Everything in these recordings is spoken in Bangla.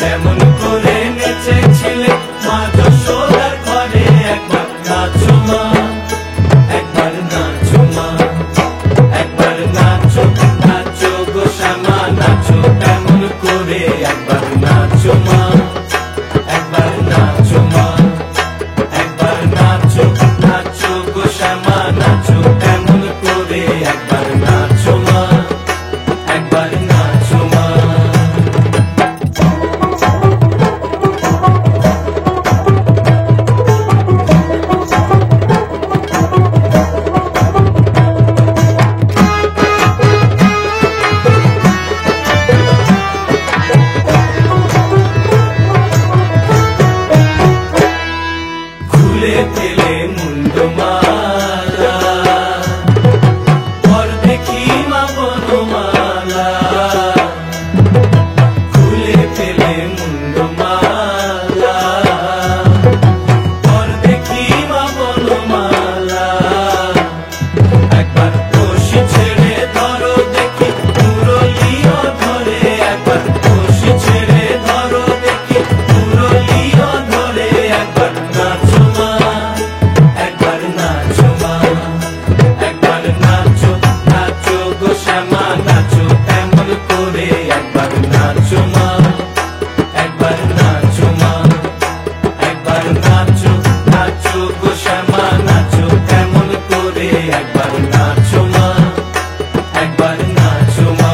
যেমন করে নেচেছিলে মা যশোদার ঘরে, একবার নাচো মা, একবার নাচো মা, একবার নাচো নাচো গো শ্যামা নাচো, তেমন করে একবার নাচো মা, একবার নাচো মা, একবার নাচো নাচো গো শ্যামা নাচো, তেমন করে একবার নাচো মা, একবার নাচো মা। খুলে ফেলে মুন্ডমালা, পর দেখি মা বনমালা, খুলে ফেলে মুন্ডমালা, পর দেখি মা বনমালা, একবার কষি ছেড়ে ধরো দেখি মুরলিও ধরে, একবার কষি ছেড়ে ধরো দেখি মুরলিও ধরে, একবার নাচো মা, একবার নাচো মা, একবার নাচো নাচো গো শ্যামা নাচো, তেমন করে একবার নাচো মা, একবার নাচো মা, একবার নাচো নাচো গো শ্যামা নাচো, তেমন করে একবার নাচো মা, একবার নাচো মা।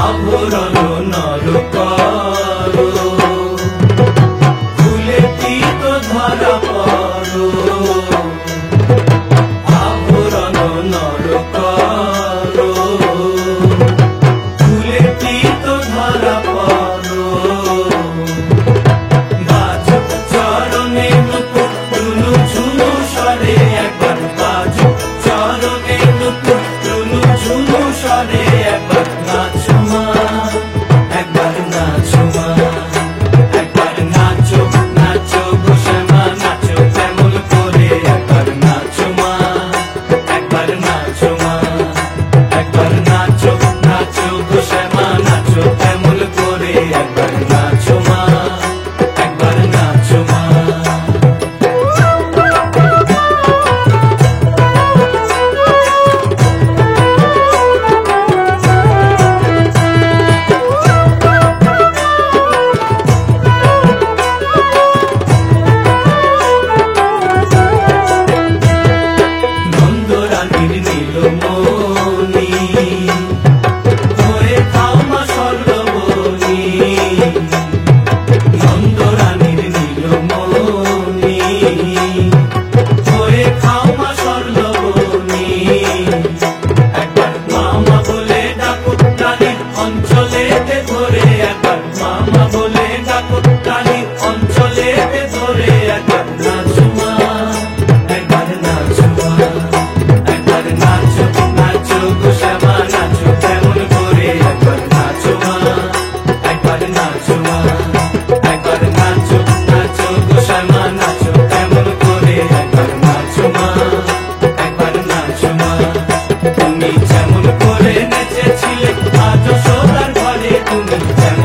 আভরণ নর করো, খুলে তীত ধরা পড়ো, আভরণ নর করো, খুলে তীত ধরা পড়ো, বাজো চরণে নুপুর টুনু ঝুনু স্বরে, একবার বাজো চরণে নুপুর টুনু ঝুনু স্বরে, একবার নাচো মা, একবার নাচো মা, একবার নাচো নাচো গো শ্যামা নাচো, তেমন করে একবার নাচো মা, একবার নাচো মা, একবার নাচো নাচো গো শ্যামা নাচো, তেমন করে একবার নাচো মা, একবার নাচো মা। নন্দরানীর নীলমণি হয়ে খাও মা স্বর্গবনি, নন্দরানীর নীলমণি হয়ে খাও মা স্বর্গবনি, একবার মামা বলে ডাকো রানীর অঞ্চলেতে ধরে, একবার মামা বলে ডাকো রানীর অঞ্চলেতে ধরে, একবার নাচো মা, একবার নাচো মা, একবার নাচো নাচো গো শ্যামা নাচো, তেমন করে একবার নাচো মা, একবার নাচো মা, একবার নাচো নাচো গো শ্যামা নাচো, তেমন করে একবার নাচো মা, একবার নাচো মা। তুমি যেমন করে নেচেছিলে মা যশোদার ঘরে, তুমি যেমন